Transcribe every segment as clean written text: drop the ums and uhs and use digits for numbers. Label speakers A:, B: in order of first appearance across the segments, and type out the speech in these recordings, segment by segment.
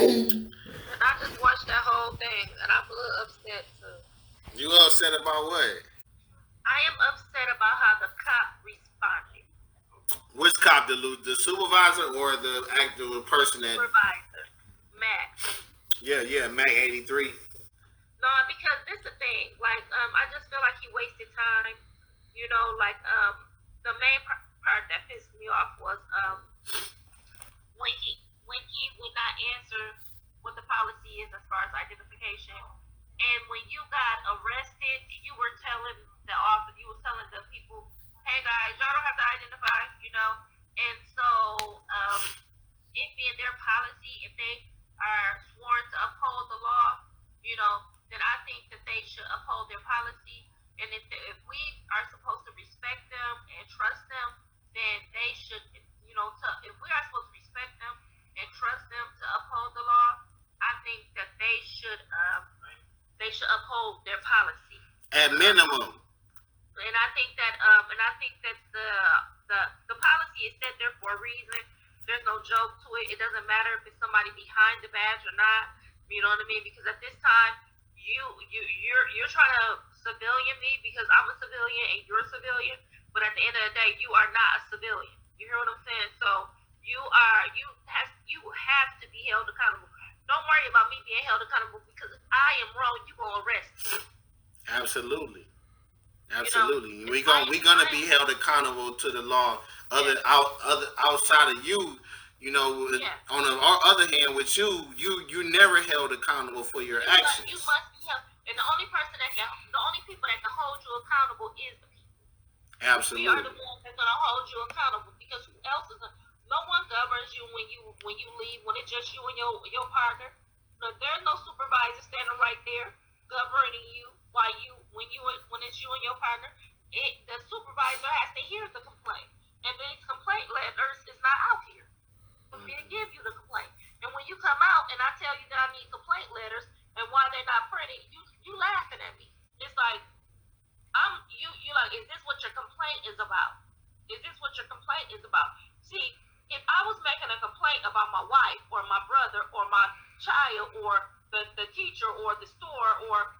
A: And I just watched that whole thing, and I'm a little upset too.
B: You upset about what?
A: I am upset about how the cop responded.
B: Which cop, the supervisor or the actual
A: The
B: person that?
A: supervisor, Matt.
B: Yeah, Mac 83.
A: No, because this is the thing. Like, I just feel like he wasted time. You know, like, the main part that pissed me off was when he would not answer what the policy is as far as identification. And when you got arrested, you were telling the officer, you were telling the people, "Hey guys, y'all don't have to identify," you know. And so, it being their policy, if they are sworn to uphold the law, you know, then I think that they should uphold their policy. And if we are supposed to respect them and trust them, then they should, you know, if we are supposed to respect them and trust them to uphold the law, I think that they should uphold their policy
B: At minimum.
A: And I think that the policy is set there for a reason. There's no joke to it. It doesn't matter if it's somebody behind the badge or not. You know what I mean? Because at this time, you're trying to civilian me because I'm a civilian and you're a civilian. But at the end of the day, you are not a civilian. You hear what I'm saying? So you have to be held accountable. Don't worry about me being held accountable because if I am wrong, you gonna arrest me.
B: Absolutely.
A: You know,
B: we're gonna be held accountable to the law. Outside of you, you know.
A: Yeah.
B: On the other hand, with you never held accountable for your actions.
A: You must be held, and the only people that can hold you accountable is the people.
B: Absolutely.
A: We are the ones that's gonna hold you accountable because who else is? No one governs you when you leave. When it's just you and your partner. No, there's no supervisor standing right there governing you when it's you and your partner. The supervisor has to hear the complaint, and these complaint letters is not out here for me to give you the complaint. And when you come out and I tell you that I need complaint letters and why they're not printed, you laughing at me. It's like you like, is this what your complaint is about? Is this what your complaint is about? See, if I was making a complaint about my wife or my brother or my child or the teacher or the store or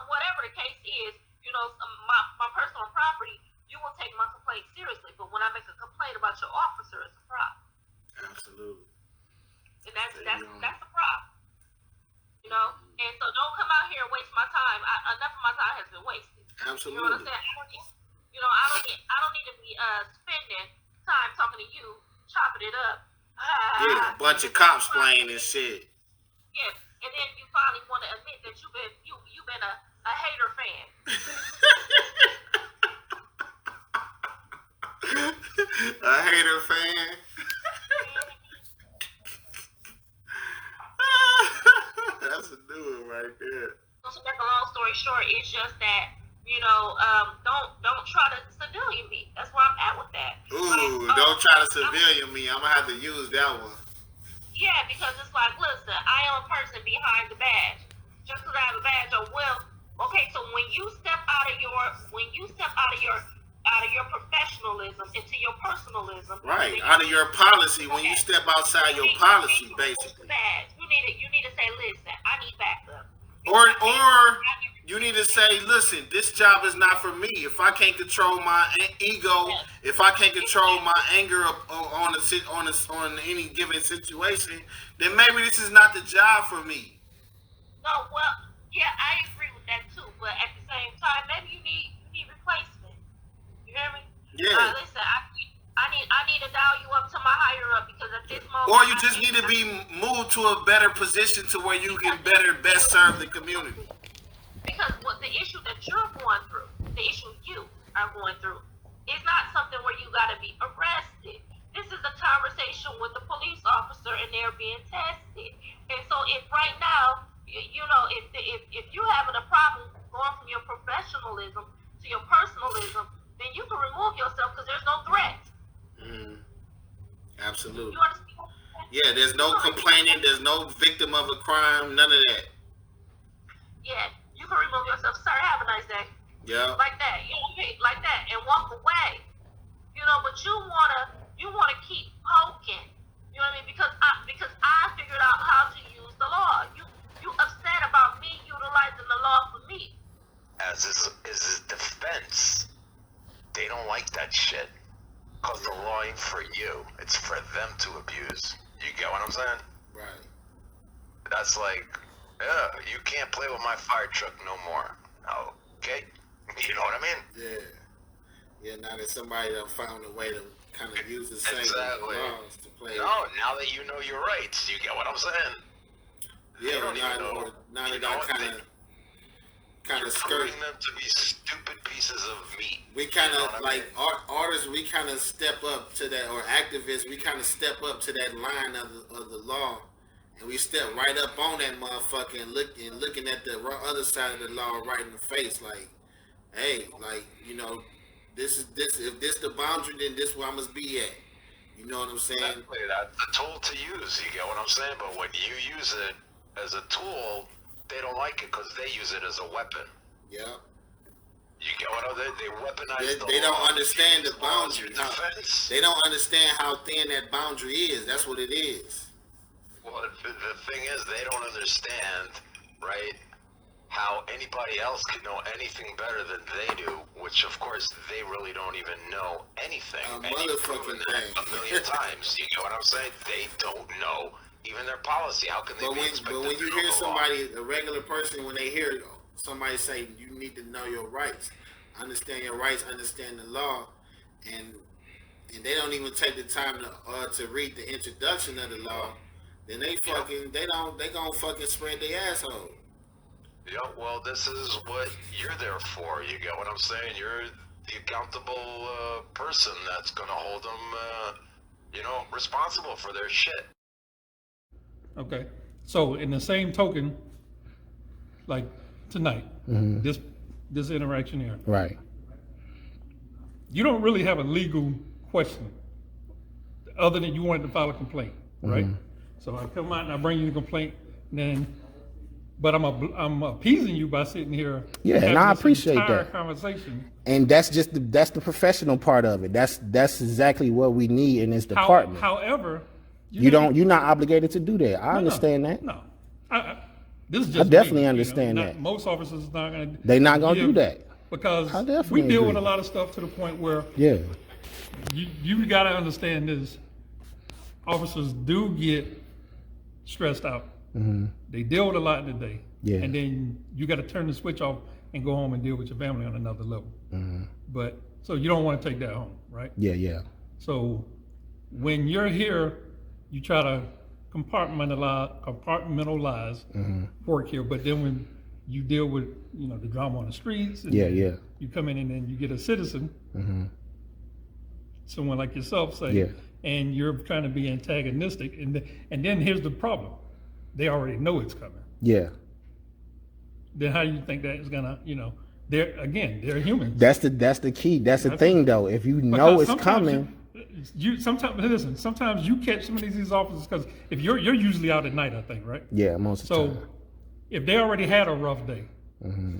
A: whatever the case is, you know, my personal property, you will take my complaint seriously. But when I make a complaint about your officer, it's a problem.
B: Absolutely.
A: And that's a problem. You know? And so don't come out here and waste my time. Enough of my time has been wasted.
B: Absolutely.
A: You know what I'm saying? I don't need to be spending time talking to you, chopping it up.
B: Yeah, a bunch of cops playing and shit.
A: Yeah, and then you finally want to admit that you've been a hater fan.
B: A hater fan. That's a new one right there.
A: To make a long story short, it's just that, you know, don't try to civilian me. That's where I'm at with that.
B: Ooh, don't try to civilian me. I'm gonna have to use that one.
A: Yeah, because it's like, listen, I am a person behind the badge. Just because I have a badge, okay. So when you step out of your professionalism into your personalism,
B: right? Out of your policy, when you step outside your policy, basically.
A: You need to say, listen, I need backup.
B: Or you need to say, listen, this job is not for me. If I can't control my ego, if I can't control my anger on any given situation, then maybe this is not the job for me.
A: No, well, yeah, I agree with that too. But at the same time, maybe you need replacement. You hear me?
B: Yeah.
A: Listen, I need to dial you up to my higher up because at this moment.
B: Or you just need to be moved to a better position to where you can best serve the community.
A: Because what the issue that you're going through, the issue you are going through, is not something where you got to be arrested. This is a conversation with the police officer and they're being tested. And so if right now, you know, if you're having a problem going from your professionalism to your personalism, then you can remove yourself because there's no threat.
B: Absolutely.
A: You understand?
B: Yeah, there's no complaining, there's no victim of a crime, none of that.
A: Yeah, you can remove yourself. Sir, have a nice day.
B: Yeah.
A: Like that. You know, like that, and walk away. You know, but you wanna keep poking. You know what I mean? Because I figured out how to use the
C: what I'm saying?
B: Right.
C: That's like, yeah, you can't play with my fire truck no more. Okay? You know what I mean?
B: Yeah. Yeah, now that somebody done found a way to kind of use the same
C: Exactly.
B: laws to play.
C: No, now that you know your rights, you get what I'm saying?
B: Yeah, now that I kind of skirt
C: them to be stupid pieces of meat.
B: We kind of like artists. We kind of step up to that, or activists. We kind of step up to that line of the law, and we step right up on that motherfucker and looking at the other side of the law right in the face, like, hey, like, you know, this. If this the boundary, then this where I must be at. You know what I'm saying?
C: Exactly. That's a tool to use. You get what I'm saying? But when you use it as a tool, they don't like it because they use it as a weapon.
B: Yeah.
C: You get what I'm saying? They weaponize
B: They don't understand the boundary. They don't understand how thin that boundary is. That's what it is.
C: Well, the thing is, they don't understand, right, how anybody else could know anything better than they do, which, of course, they really don't even know anything. And you've proven that a million times. You get what I'm saying? They don't know even their policy. How can they be expected to know?
B: But when you hear somebody, a regular person, when they hear somebody say you need to know your rights, understand your rights, understand the law, and they don't even take the time to read the introduction of the law, then they gonna fucking spread their asshole.
C: Yeah, well, this is what you're there for. You get what I'm saying? You're the accountable person that's gonna hold them, responsible for their shit.
D: Okay, so in the same token, like tonight, this interaction here,
E: Right.
D: you don't really have a legal question other than you wanted to file a complaint, right? So I come out and I bring you the complaint, but I'm appeasing you by sitting here.
E: Yeah, and I appreciate that
D: conversation.
E: And that's the professional part of it. That's exactly what we need in this department.
D: However,
E: you're not obligated to do that. I understand that.
D: No, this is just
E: I definitely understand that.
D: Most officers are not going to.
E: They're not going to do that
D: because we deal with a lot of stuff to the point where you got to understand this. Officers do get stressed out. They deal with a lot in the day, and then you got to turn the switch off and go home and deal with your family on another level. But so you don't want to take that home, right? Yeah. So when you're here, you try to compartmentalize work here, but then when you deal with the drama on the streets, and you come in and then you get a citizen, someone like yourself, say, and you're trying to be antagonistic, and then here's the problem: they already know it's coming. Then how do you think that is gonna, they're humans.
E: That's the key. That's the thing, though. If you know it's coming.
D: Sometimes you catch some of these officers because if you're usually out at night, I think, right?
E: Yeah, most of the time.
D: So if they already had a rough day,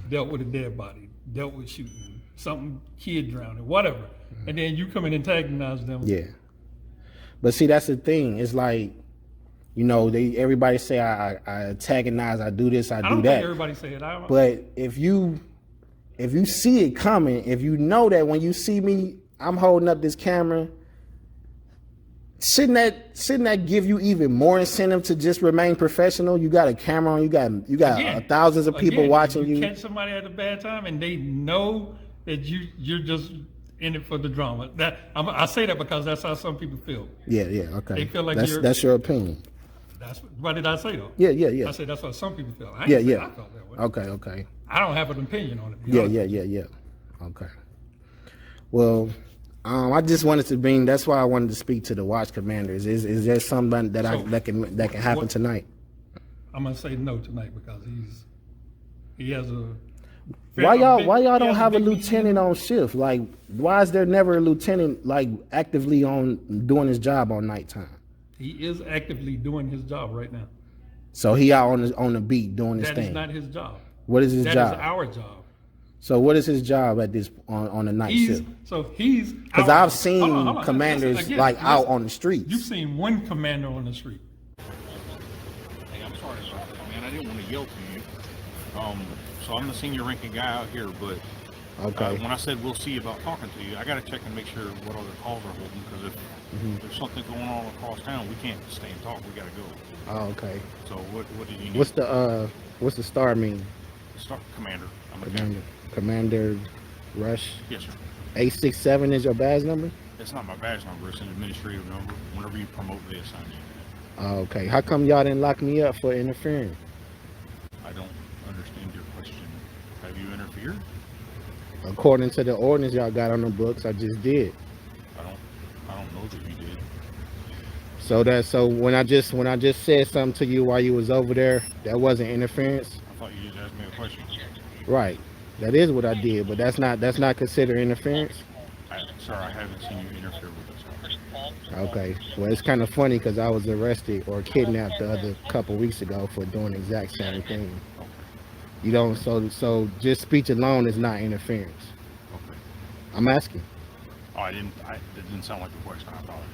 D: dealt with a dead body, dealt with shooting, something, kid drowning, whatever, and then you come and antagonize them.
E: Yeah. But see, that's the thing. It's like, everybody say I antagonize, I do this, I do
D: don't
E: that.
D: Think everybody say it.
E: But if you see it coming, if you know that when you see me, I'm holding up this camera, shouldn't that give you even more incentive to just remain professional? You got a camera on, you got thousands of people watching you.
D: You catch somebody at a bad time and they know that you're just in it for the drama. I say that because that's how some people feel.
E: Yeah, okay.
D: They feel like
E: that's your opinion.
D: What did I say though?
E: Yeah.
D: I said that's what some people feel. I felt that way.
E: Okay.
D: I don't have an opinion on it.
E: Yeah. Okay. Well, I just wanted to bring. That's why I wanted to speak to the watch commanders. Is there something that can happen tonight?
D: I'm gonna say no tonight because he has a.
E: Why y'all don't have a lieutenant on shift? Like, why is there never a lieutenant like actively doing his job on nighttime?
D: He is actively doing his job right now.
E: So he out on the beat doing his thing.
D: That is not his job.
E: What is his job?
D: That is our job.
E: So what is his job at this on the night shift?
D: So he's
E: because I've seen commanders out on the streets.
D: You've seen one commander on the street.
F: Hey, I'm sorry about that, man. I didn't want to yell to you. So I'm the senior ranking guy out here, but
E: Okay.
F: When I said we'll see about talking to you, I got to check and make sure what other calls are holding, because if there's something going on across town, we can't stay and talk. We got to go.
E: Oh, okay.
F: So what did you need?
E: What's the star mean?
F: Start commander. I'm a
E: Commander.
F: captain.
E: Commander Rush.
F: Yes, sir.
E: 867 is your badge number?
F: It's not my badge number. It's an administrative number. Whenever you promote, they assign you.
E: Oh, okay. How come y'all didn't lock me up for interfering?
F: I don't understand your question. Have you interfered?
E: According to the ordinance y'all got on the books, I just did.
F: I don't know that you did.
E: So when I just said something to you while you was over there, that wasn't interference?
F: I thought you just asked me a question.
E: Right. That is what I did, but that's not considered interference?
F: Sir, I haven't seen you interfere with us.
E: Okay. Well, it's kind of funny because I was arrested or kidnapped the other couple weeks ago for doing the exact same thing. You don't. So just speech alone is not interference.
F: Okay.
E: I'm asking.
F: Oh, it didn't sound like a question. I apologize.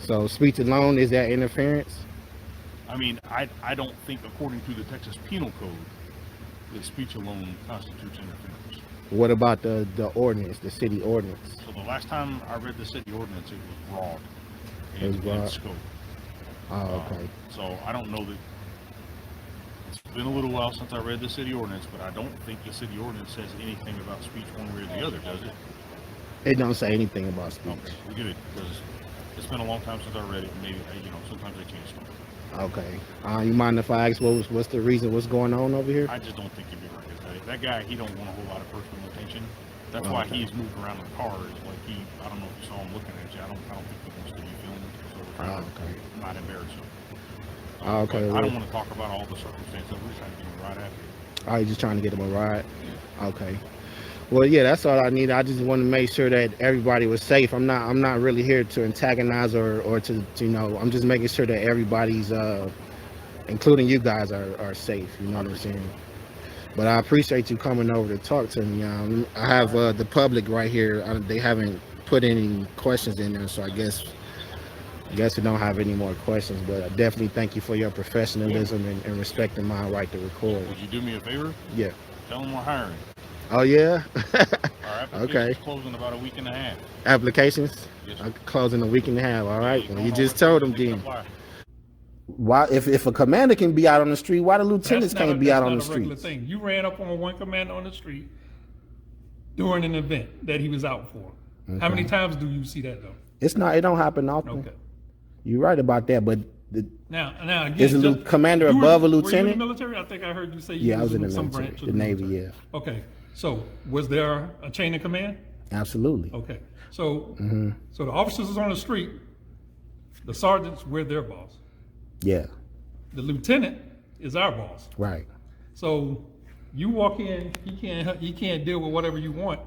E: So speech alone, is that interference?
F: I mean, I don't think, according to the Texas Penal Code, that speech alone constitutes interference.
E: What about the ordinance, the city ordinance?
F: So the last time I read the city ordinance, it was broad
E: It was broad.
F: in scope.
E: Oh, okay.
F: So I don't know that. It's been a little while since I read the city ordinance, but I don't think the city ordinance says anything about speech one way or the other, does it?
E: It don't say anything about speech.
F: Okay, we get it, because it's been a long time since I read it. Maybe, sometimes I change stuff.
E: Okay. You mind if I ask what's the reason, what's going on over here?
F: I just don't think you'd be right. That guy, he don't want a whole lot of personal attention. That's why he's moved around in the cars. Like I don't know if you saw him looking at you. I don't think he wants to be filmed. So we're trying to not embarrass him.
E: Okay.
F: I don't want to talk about all the circumstances. We're trying to get him right after.
E: Oh, you're just trying to get him a ride? Okay. Well, yeah, that's all I need. I just want to make sure that everybody was safe. I'm not really here to antagonize or to I'm just making sure that everybody's, including you guys, are safe. You know what I'm saying? But I appreciate you coming over to talk to me. I have the public right here. They haven't put any questions in there, so I guess we don't have any more questions. But I definitely thank you for your professionalism and respecting my right to record.
F: Would you do me a favor?
E: Yeah.
F: Tell them we're hiring.
E: Oh, yeah?
F: Our application's
E: Okay.
F: closing in about a week and a half.
E: Applications?
F: Yes, sir.
E: Closing a week and a half. All right.
F: Yeah,
E: Well, you
F: go
E: just
F: on.
E: told them
F: They can
E: then.
F: apply.
E: Why, if a commander can be out on the street, why the lieutenants can't be out on the
D: That's not a regular
E: streets?
D: thing. You ran up on one commander on the street during an event that he was out for. How many times do you see that though?
E: It don't happen often.
D: Okay.
E: You're right about that, but
D: Now again,
E: is a commander
D: you
E: above a
D: were you in
E: lieutenant?
D: the military? I think I heard you say you
E: Yeah, I was in the
D: some
E: military,
D: branch of
E: the Navy,
D: military.
E: yeah.
D: Okay, so was there a chain of command?
E: Absolutely.
D: Okay, so so the officers is on the street, the sergeants, we're their boss.
E: Yeah,
D: The lieutenant is our boss.
E: right.
D: So you walk in, he can't deal with whatever you want.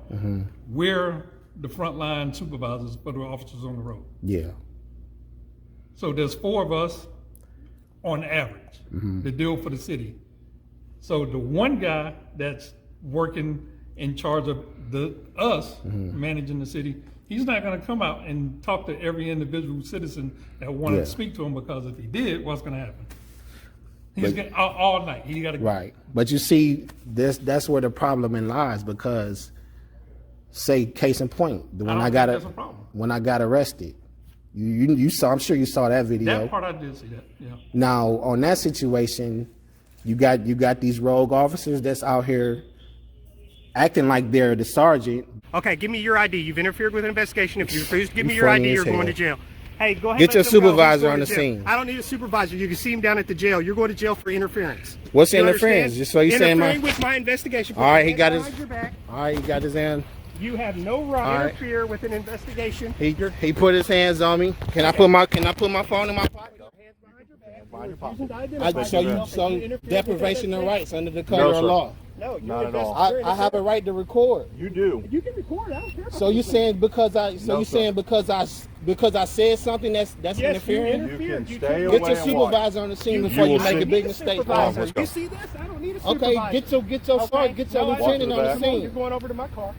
D: We're the frontline supervisors for the officers on the road.
E: Yeah,
D: So there's 4 of us on average that deal for the city. So the one guy that's working in charge of us managing the city, he's not going to come out and talk to every individual citizen that wanted
E: Yeah.
D: to speak to him, because if he did, what's going to happen? He's getting all night. He got to
E: right. But you see, that's where the problem lies, because, say, case in point,
D: I don't think that's a problem.
E: when I got arrested, you saw. I'm sure you saw that video.
D: That part I did see that. Yeah.
E: Now, on that situation, you got these rogue officers that's out here acting like they're the sergeant.
G: Okay, give me your ID. You've interfered with an investigation. If you refuse to give me
E: You
G: your
E: funny
G: ID,
E: as
G: you're going
E: hell.
G: to jail. Hey, go ahead.
E: Get
G: let
E: your
G: them go. Who's
E: supervisor
G: going
E: on
G: to
E: the
G: jail?
E: scene.
G: I don't need a supervisor. You can see him down at the jail. You're going to jail for interference.
E: What's
G: You
E: interference?
G: understand?
E: Just so you saying
G: interfering with my investigation.
E: All right, he
G: Put
E: got
G: your
E: his-
G: hands behind your back.
E: All right, he got his hand.
G: You have no right
E: All
G: to
E: right.
G: interfere with an investigation.
E: He put his hands on me. Can I put my phone in my pocket? So deprivation of rights under the code
H: No,
E: of
H: sir.
E: law.
G: No, you're
H: Not at all.
E: I have a right to record.
H: You do.
G: You can record. I don't care.
E: So you saying because I said something that's
G: Yes,
E: interfering?
H: You can
G: You
H: stay
G: can't-
H: away
E: Get your
H: and watch.
E: supervisor on the scene
H: You
E: before you
H: will
E: make a
H: see-
E: big
G: Need a
E: mistake.
G: supervisor.
H: let's go.
G: You see this? I don't need a
E: Okay,
G: supervisor.
E: get your
G: No,
E: lieutenant on the
H: back.
E: scene.
G: You're going over to my car.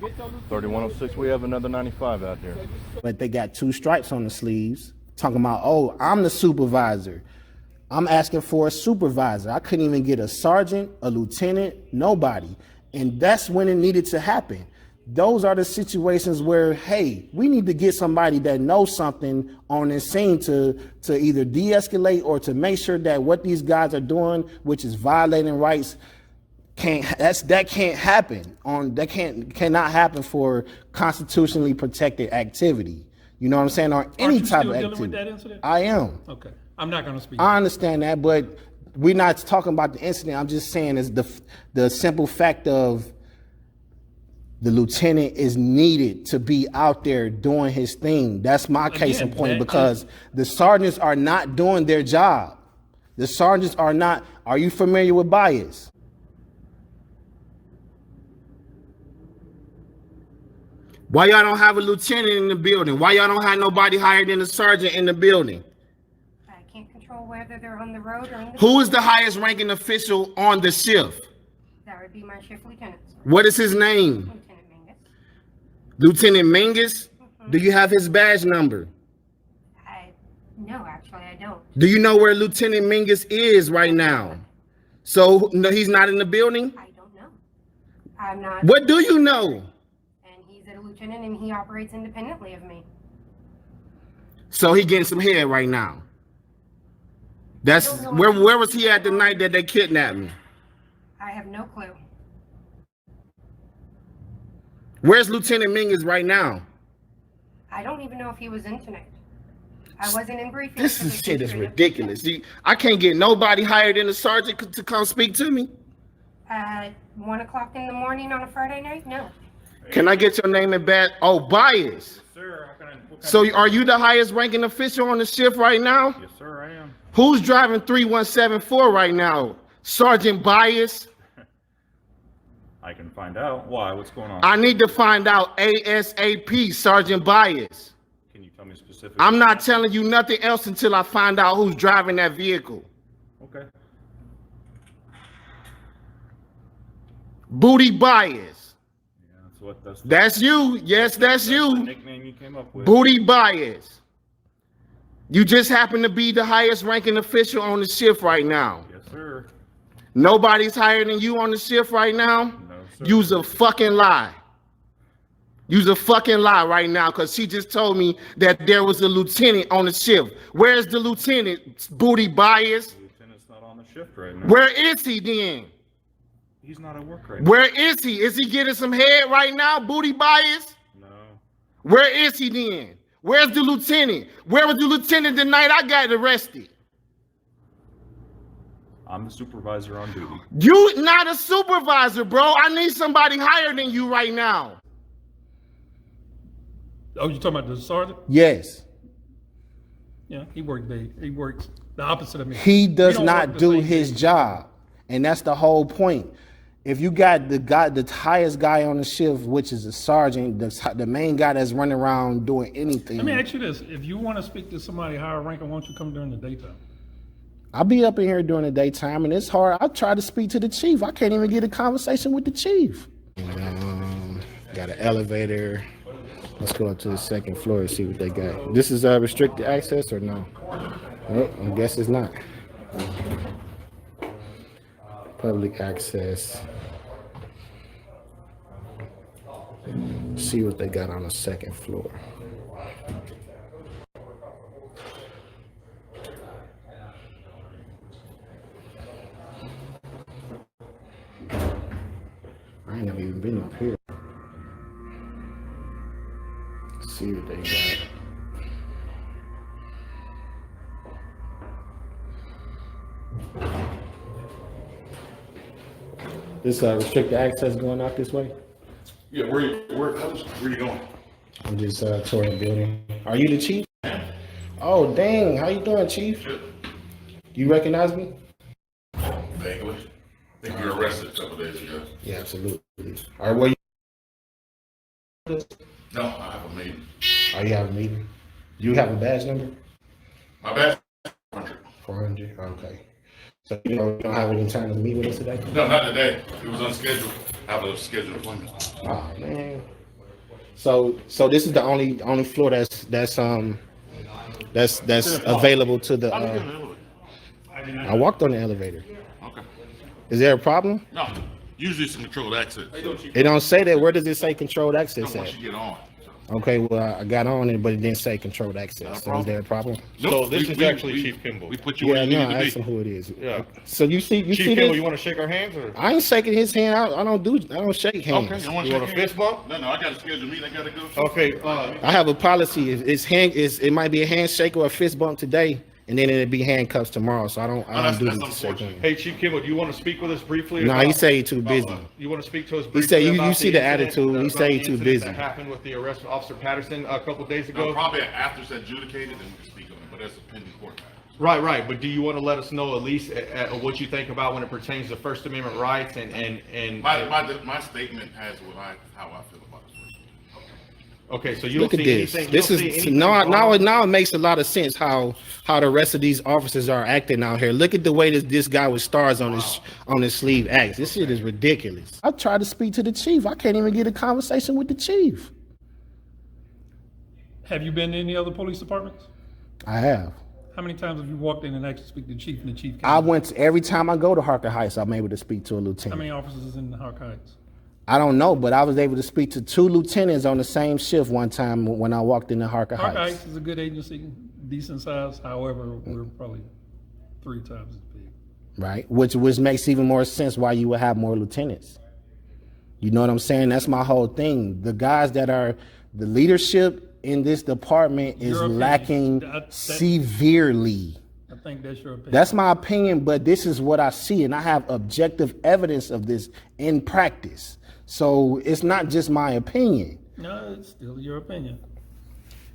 H: 3106, we have another 95 out there.
E: But they got 2 stripes on the sleeves, talking about, oh, I'm the supervisor. I'm asking for a supervisor. I couldn't even get a sergeant, a lieutenant, nobody. And that's when it needed to happen. those are the situations where, hey, we need to get somebody that knows something on this scene to either de-escalate or to make sure that what these guys are doing, which is violating rights, that can't happen. Cannot happen for constitutionally protected activity. You know what I'm saying? Or any type of activity.
D: Dealing with that incident?
E: I am.
D: Okay, I'm not going to speak.
E: I understand that, but we're not talking about the incident. I'm just saying is the simple fact of the lieutenant is needed to be out there doing his thing. That's my case in point, because the sergeants are not doing their job. The sergeants are not. Are you familiar with bias? Why y'all don't have a lieutenant in the building? Why y'all don't have nobody higher than a sergeant in the building?
I: I can't control whether they're on the road or in the
E: Who is the highest ranking official on the shift?
I: That would be my shift lieutenant, sir.
E: What is his name?
I: Lieutenant Mingus.
E: Lieutenant Mingus? Do you have his badge number?
I: No, actually, I don't.
E: Do you know where Lieutenant Mingus is right now? So no, he's not in the building?
I: I don't know. I'm not.
E: What do you know?
I: And he's a lieutenant and he operates independently of me.
E: So he getting some head right now. That's where was he at the night that they kidnapped me?
I: I have no clue.
E: Where's Lieutenant Mingus right now?
I: I don't even know if he was in tonight. I wasn't in briefing.
E: This shit is ridiculous. I can't get nobody higher than a sergeant to come speak to me.
I: 1 o'clock in the morning on a Friday night? No.
E: Can I get your name and badge? Oh, bias.
F: Sir,
E: So are you the highest ranking official on the shift right now?
F: Yes, sir, I am.
E: Who's driving 3174 right now? Sergeant Bias?
F: I can find out. Why? What's going on?
E: I need to find out ASAP, Sergeant Bias.
F: Can you tell me specifically?
E: I'm not telling you nothing else until I find out who's driving that vehicle.
F: Okay.
E: Booty Bias.
F: Yeah,
E: that's you. Yes, that's you.
F: The nickname you came up with.
E: Booty Bias. You just happen to be the highest ranking official on the shift right now.
F: Yes, sir.
E: Nobody's higher than you on the shift right now?
F: No, sir.
E: You's a fucking lie. You's a fucking lie right now, because she just told me that there was a lieutenant on the shift. Where's the lieutenant, Booty Bias?
F: The lieutenant's not on the shift right now.
E: Where is he then?
F: He's not at work right now.
E: Where is he? Is he getting some head right now, Booty Bias?
F: No.
E: Where is he then? Where's the lieutenant? Where was the lieutenant the night I got arrested?
F: I'm the supervisor on duty.
E: You not a supervisor, bro. I need somebody higher than you right now.
D: Oh, you talking about the sergeant?
E: Yes.
D: Yeah, he works the opposite of me.
E: He does not do his job. And that's the whole point. If you got the highest guy on the shift, which is a sergeant, the main guy that's running around doing anything.
D: Let me ask you this. If you want to speak to somebody higher ranking, why don't you come during the daytime?
E: I'll be up in here during the daytime, and it's hard. I try to speak to the chief. I can't even get a conversation with the chief. Got an elevator. Let's go up to the second floor and see what they got. This is restricted access or no? Oh, I guess it's not. Public access. See what they got on the second floor. I ain't never even been up here. See what they got. This restricted access going out this way?
F: Yeah, where you going?
E: I'm just touring the building. Are you the chief? Oh, dang. How you doing, chief? You recognize me?
J: Vaguely. I think you were arrested a couple days ago.
E: Yeah, absolutely. All right, where you?
J: No, I have a meeting.
E: Oh, you have a meeting? Do you have a badge number?
J: My badge 400.
E: 400? Okay. So you don't have any time to meet with us today?
J: No, not today. It was unscheduled. I have a scheduled appointment.
E: Oh man. So this is the only floor that's available to the I walked on the elevator.
J: Okay.
E: Is there a problem?
J: No. Usually it's controlled access.
E: It don't say that. Where does it say controlled access
J: Once
E: at?
J: you get on.
E: Okay, well, I got on it, but it didn't say controlled access. So is there a problem?
H: So this is actually Chief Kimball.
J: We put you
E: Yeah,
J: where you
E: no,
J: need
E: I
J: to
E: asked him
J: be.
E: who it is.
H: Yeah.
E: So you see
H: Chief
E: this?
H: Kimball, you want to shake our hands or?
E: I ain't shaking his hand. I don't shake hands.
J: Okay, you want
H: You
J: to
H: want a fist bump?
J: No, I got a scheduled meeting. I got to go.
H: Okay.
E: I have a policy. It might be a handshake or a fist bump today, and then it'll be handcuffs tomorrow. So I don't do
J: that's
E: this shake
J: unfortunate.
E: hands.
H: Hey, Chief Kimball, do you want to speak with us briefly?
E: No,
H: about-
E: he say he too busy.
H: You want to speak to us briefly?
E: said you
H: about
E: see the
H: incident-
E: attitude. He
H: about
E: say he
H: the
E: too
H: incident
E: busy.
H: That happened with the arrest of Officer Patterson a couple days ago.
J: Probably after it's adjudicated, then we can speak on it. But that's a pending court matter.
H: Right. But do you want to let us know at least what you think about when it pertains to First Amendment rights and
J: My statement has how I feel about it.
H: Okay, so you
E: Look
H: don't
E: at
H: see
E: this.
H: anything.
E: This
H: you don't see
E: is
H: anything
E: now
H: wrong?
E: it makes a lot of sense how the rest of these officers are acting out here. Look at the way this guy with stars on his sleeve acts. This shit is ridiculous. I tried to speak to the chief. I can't even get a conversation with the chief.
D: Have you been to any other police departments?
E: I have.
D: How many times have you walked in and actually speak to the chief and the chief came?
E: I went to, every time I go to Harker Heights, I'm able to speak to a
D: How
E: lieutenant.
D: many officers is in the Hark Heights?
E: I don't know, but I was able to speak to 2 lieutenants on the same shift one time when I walked into Harker
D: Hark
E: Heights.
D: Heights is a good agency, decent size. However, we're probably 3 times as big.
E: Right, which makes even more sense why you would have more lieutenants. You know what I'm saying? That's my whole thing. The guys that are the leadership in this department is
D: Your opinion.
E: lacking severely.
D: I think that's your opinion.
E: That's my opinion, but this is what I see, and I have objective evidence of this in practice. So it's not just my opinion.
D: No, it's still your opinion.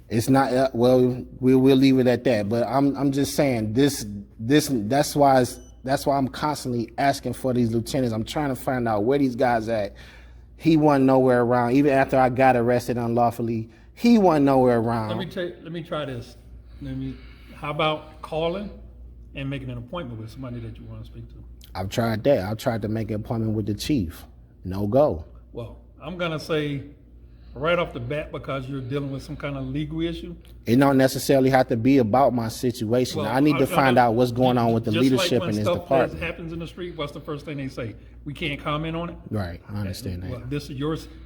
E: It's not. Well, we'll leave it at that. But I'm just saying this. That's why I'm constantly asking for these lieutenants. I'm trying to find out where these guys at. He wasn't nowhere around. Even after I got arrested unlawfully, he wasn't nowhere around.
D: Let me try this. How about calling and making an appointment with somebody that you want to speak to?
E: I've tried that. I've tried to make an appointment with the chief. No go.
D: Well, I'm gonna say right off the bat, because you're dealing with some kind of legal issue.
E: It don't necessarily have to be about my situation.
D: Well,
E: I need to find out what's going on with the
D: just
E: leadership
D: like
E: in
D: when
E: this
D: stuff
E: department.
D: that happens in the street, what's the first thing they say? We can't comment on it.
E: Right, I understand that.
D: Well, this is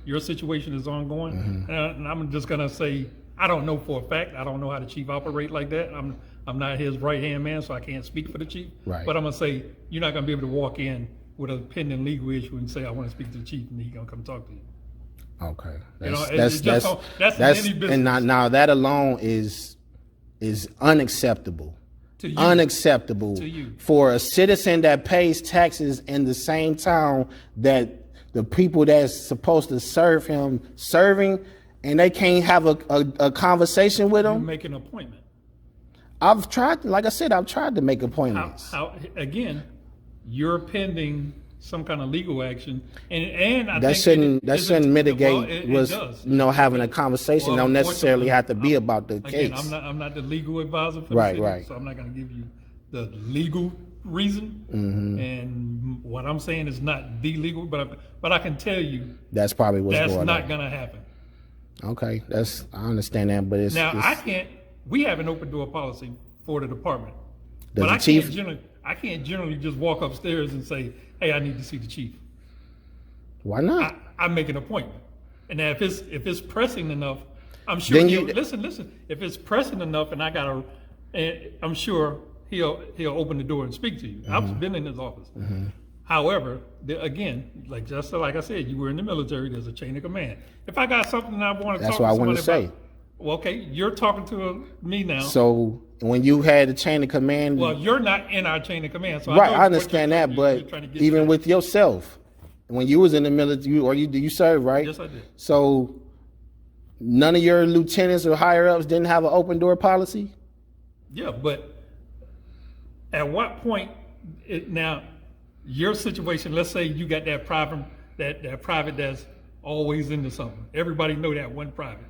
D: your situation is ongoing,
E: Mm-hmm.
D: and I'm just gonna say I don't know for a fact. I don't know how the chief operate like that. I'm not his right hand man, so I can't speak for the chief.
E: Right.
D: But I'm gonna say you're not gonna be able to walk in with a pending legal issue and say I want to speak to the chief, and he's gonna come talk to you.
E: Okay,
D: That's any business.
E: and now that alone is unacceptable.
D: To you.
E: Unacceptable
D: To you.
E: for a citizen that pays taxes in the same town that the people that's supposed to serve him serving, and they can't have a conversation with
D: You
E: him.
D: make an appointment.
E: I've tried, like I said, I've tried to make appointments.
D: How again? You're pending some kind of legal action, and I
E: That
D: think
E: shouldn't mitigate
D: well, it
E: was
D: does.
E: having a conversation.
D: Well,
E: Don't necessarily have to be
D: I'm-
E: about the
D: Again,
E: case.
D: I'm not the legal advisor for
E: Right,
D: the city,
E: right.
D: so I'm not going to give you the legal reason.
E: Mm-hmm.
D: And what I'm saying is not the legal, but I can tell you
E: That's probably what's
D: that's
E: going
D: not
E: on.
D: going to happen.
E: Okay, I understand that, but it's
D: Now
E: it's,
D: we have an open door policy for the department,
E: Does
D: but
E: the
D: I
E: chief-
D: can't generally just walk upstairs and say, "Hey, I need to see the chief."
E: why not?
D: I make an appointment, and now if it's pressing enough, I'm sure.
E: Then
D: Listen. If it's pressing enough, and I'm sure he'll open the door and speak to you.
E: Mm-hmm.
D: I've been in his office. However, again, just like I said, you were in the military. There's a chain of command. If I got something I want to
E: That's
D: talk
E: what
D: to
E: I wanted
D: somebody
E: to
D: about, well, okay, you're talking to me now.
E: So when you had the chain of command,
D: Well, you're not in our chain of command, so
E: right?
D: know
E: I
D: what
E: understand
D: you're
E: that,
D: you're
E: but
D: trying to get
E: even
D: to.
E: with yourself, when you was in the military, you served, right?
D: Yes, I did.
E: So none of your lieutenants or higher ups didn't have an open door policy.
D: Yeah, but at what point? Now, your situation. Let's say you got that private, that private that's always into something. Everybody know that one private,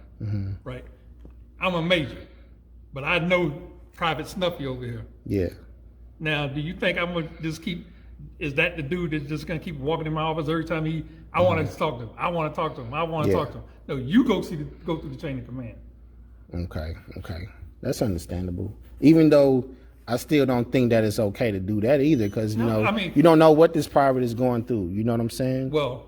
D: right? I'm a major, but I know Private Snuffy over here.
E: Yeah.
D: Now, do you think I'm gonna just keep? Is that the dude that's just gonna keep walking in my office every time I want to talk to him. I want to talk to him. I want to
E: Yeah.
D: talk to him. No, you go through the chain of command.
E: Okay. That's understandable. Even though I still don't think that it's okay to do that either, because you know,
D: I mean,
E: you don't know what this private is going through. You know what I'm saying?
D: Well,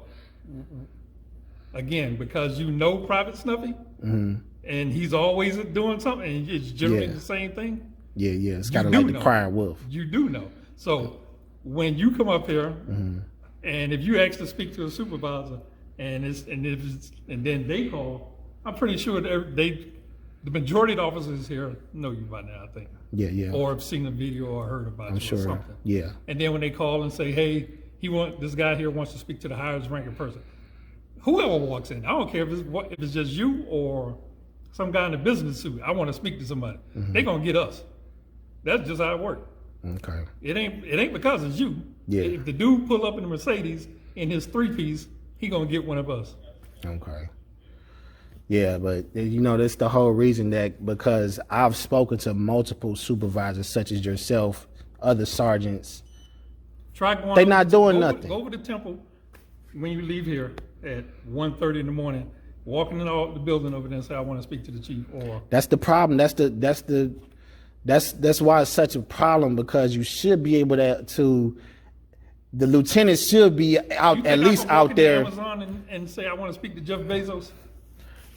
D: again, because you know Private Snuffy, and he's always doing something, and it's generally the same thing.
E: Yeah, it's kind of like the crying wolf.
D: You do know. So when you come up here, and if you ask to speak to a supervisor, and then they call, I'm pretty sure the majority of the officers here know you by now, I think.
E: Yeah.
D: Or have seen a video or heard about you or something.
E: Yeah.
D: And then when they call and say, hey, this guy here wants to speak to the highest ranking person. Whoever walks in, I don't care if it's just you or some guy in a business suit. I want to speak to somebody. They're gonna get us. That's just how it works.
E: Okay.
D: It ain't because it's you.
E: Yeah.
D: If the dude pull up in the Mercedes in his 3-piece, he gonna get one of us.
E: Okay. Yeah, but you know, that's the whole reason that, because I've spoken to multiple supervisors such as yourself, other sergeants.
D: Try going.
E: They're not doing nothing.
D: Go over to Temple when you leave here at 1:30 in the morning. Walking in the building over there and say, I want to speak to the chief. Or
E: that's the problem. That's why it's such a problem, because you should be able to the lieutenant should be out, at least out there.
D: Amazon and say, I want to speak to Jeff Bezos.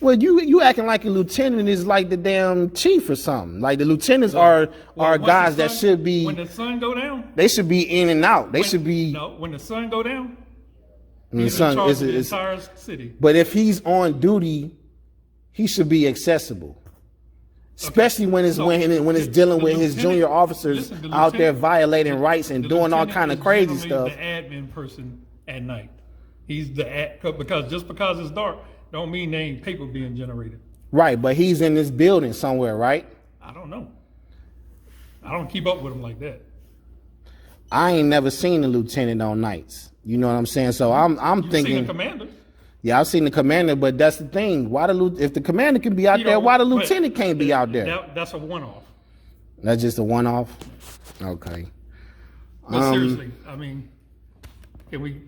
E: Well, you acting like a lieutenant is like the damn chief or something. Like the lieutenants are guys that should be.
D: When the sun go down,
E: they should be in and out. They should be.
D: No, when the sun go down,
E: he's
D: in charge of the entire city.
E: But if he's on duty, he should be accessible. Especially when it's dealing with his junior officers out there violating rights and doing all kind of crazy stuff.
D: The admin person at night. He's because it's dark, don't mean there ain't paper being generated.
E: Right, but he's in this building somewhere, right?
D: I don't know. I don't keep up with him like that.
E: I ain't never seen a lieutenant on nights. You know what I'm saying? So I'm thinking.
D: Seen a commander.
E: Yeah, I've seen the commander, but that's the thing. If the commander can be out there, why the lieutenant can't be out there?
D: That's a one-off.
E: That's just a one-off? Okay.
D: But seriously, I mean, can we?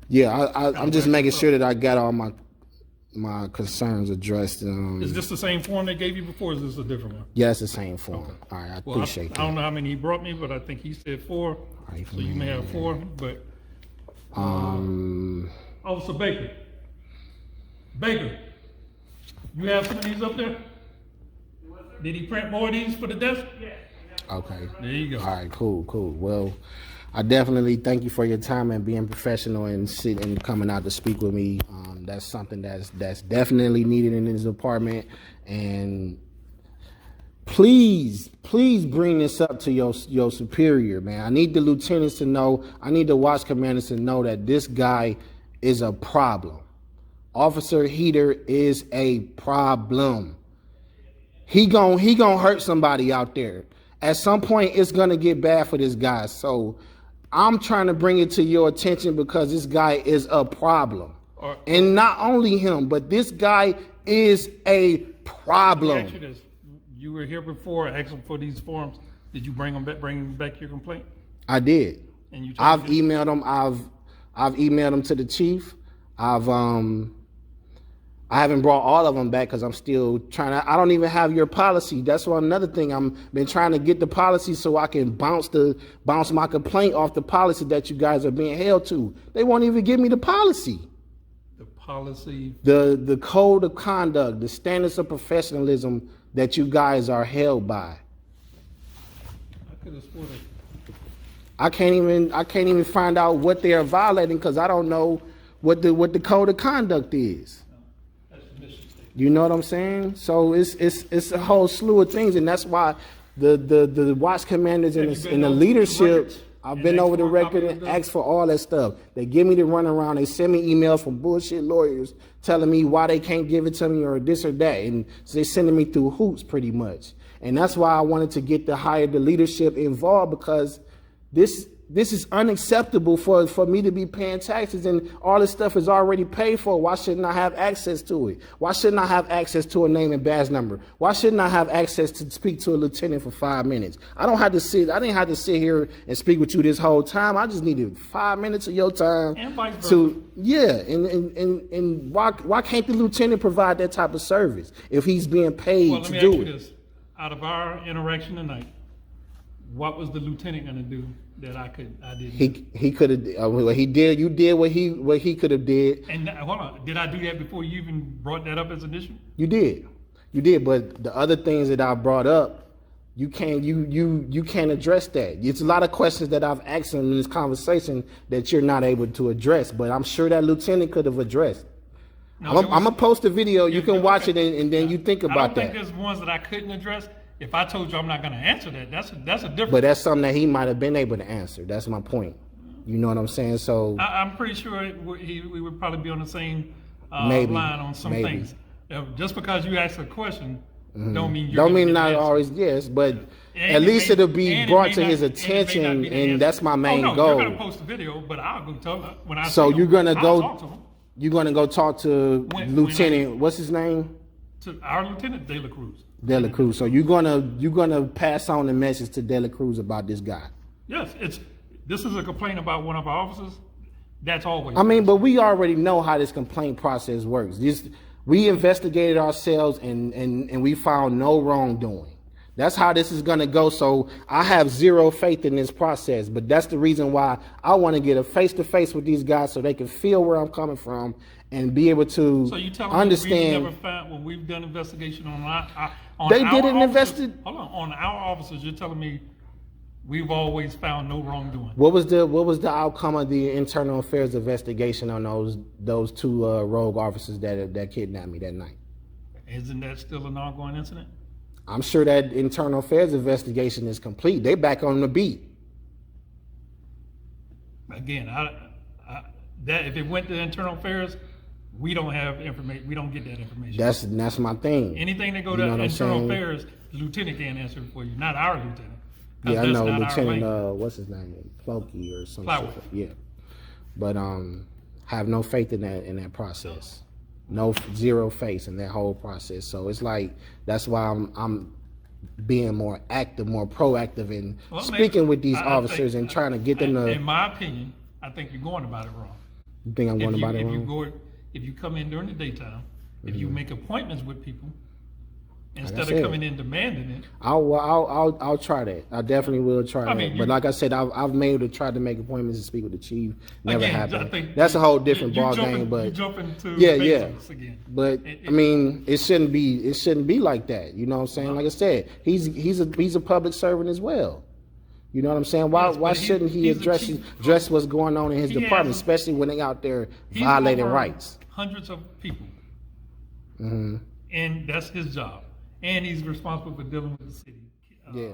E: Yeah, I'm just making sure that I got all my concerns addressed.
D: Is this the same form they gave you before, or is this a different one?
E: Yeah, it's the same form.
D: Okay.
E: All right, I appreciate that.
D: I don't know how many he brought me, but I think he said 4.
E: Right,
D: so you may have 4, but... Officer Baker, you have some of these up there? Did he print more of these for the desk? Yeah.
E: Okay.
D: There you go.
E: All right, cool. Well, I definitely thank you for your time and being professional and coming out to speak with me. That's something that's definitely needed in this department. And please bring this up to your superior, man. I need the lieutenants to know. I need the watch commanders to know that this guy is a problem. Officer Heeter is a problem. He gon' hurt somebody out there. At some point, it's gonna get bad for this guy. So I'm trying to bring it to your attention because this guy is a problem. And not only him, but this guy is a problem.
D: Let me ask you this. You were here before asking for these forms. Did you bring back your complaint?
E: I did.
D: And
E: I've emailed them. I've emailed them to the chief. I haven't brought all of them back because I'm still trying to. I don't even have your policy. That's why another thing. I'm been trying to get the policy so I can bounce my complaint off the policy that you guys are being held to. They won't even give me the policy.
D: The policy.
E: The code of conduct, the standards of professionalism that you guys are held by.
D: I could have sworn it.
E: I can't even find out what they are violating because I don't know what the code of conduct is. You know what I'm saying? So it's a whole slew of things, and that's why the watch commanders and the leadership. I've been over the record and asked for all that stuff. They give me the runaround. They send me emails from bullshit lawyers telling me why they can't give it to me or this or that, and so they're sending me through hoops pretty much. And that's why I wanted to get the leadership involved because this is unacceptable for me to be paying taxes and all this stuff is already paid for. Why shouldn't I have access to it? Why shouldn't I have access to a name and badge number? Why shouldn't I have access to speak to a lieutenant for 5 minutes? I didn't have to sit here and speak with you this whole time. I just needed 5 minutes of your time.
D: And vice versa.
E: And why can't the lieutenant provide that type of service if he's being paid to do it?
D: This. Out of our interaction tonight, what was the lieutenant gonna do that I didn't?
E: He could have. Well, he did. You did what he could have did.
D: And hold on, did I do that before you even brought that up as an issue?
E: You did. But the other things that I brought up, you can't address that. It's a lot of questions that I've asked him in this conversation that you're not able to address. But I'm sure that lieutenant could have addressed.
D: No,
E: I'm gonna post a video. You can watch it and then you think about
D: I don't
E: that.
D: think there's ones that I couldn't address. If I told you I'm not gonna answer that, that's a different.
E: But that's something that he might have been able to answer. That's my point. You know what I'm saying? So
D: I'm pretty sure we would probably be on the same
E: maybe,
D: line on some
E: maybe.
D: things. Just because you ask a question, don't mean
E: not always yes, but at least it'll be brought to his attention, and that's my main goal.
D: You're gonna post a video, but I'll go tell him when I.
E: So you're gonna
D: talk to him.
E: You're gonna go talk to Lieutenant. What's his name?
D: To our Lieutenant De La Cruz.
E: De La Cruz. So you're gonna pass on the message to De La Cruz about this guy.
D: Yes, this is a complaint about one of our officers. That's always.
E: I mean, but we already know how this complaint process works. We investigated ourselves and we found no wrongdoing. That's how this is gonna go. So I have zero faith in this process, but that's the reason why I want to get a face-to-face with these guys so they can feel where I'm coming from and be able to
D: so you telling
E: understand.
D: Me we never found when we've done investigation on
E: they didn't investigate.
D: Hold on our officers. You're telling me we've always found no wrongdoing.
E: What was the outcome of the internal affairs investigation on those two rogue officers that kidnapped me that night?
D: Isn't that still an ongoing incident?
E: I'm sure that internal affairs investigation is complete. They back on the beat.
D: Again, that if it went to internal affairs, we don't have information. We don't get that information.
E: That's my thing.
D: Anything that go to internal affairs, the lieutenant can't answer it for you. Not our lieutenant.
E: Yeah, I know Lieutenant. What's his name? Floki or something. Yeah, but have no faith in that process. No, zero faith in that whole process. So it's like that's why I'm being more active, more proactive in speaking with these officers and trying to get them to.
D: In my opinion, I think you're going about it wrong.
E: You think I'm going about it wrong?
D: If you come in during the daytime, if you make appointments with people, instead of coming in demanding it,
E: I'll try that. I definitely will try that. But like I said, I've made to try to make appointments to speak with the chief. Never happened. That's a whole different ball game. But yeah.
D: Again.
E: But I mean, it shouldn't be like that. You know what I'm saying? Like I said, he's a public servant as well. You know what I'm saying? Why shouldn't he address what's going on in his department, especially when they out there violating rights?
D: Hundreds of people,
E: Mm-hmm.
D: and that's his job. And he's responsible for dealing with the city.
E: Yeah.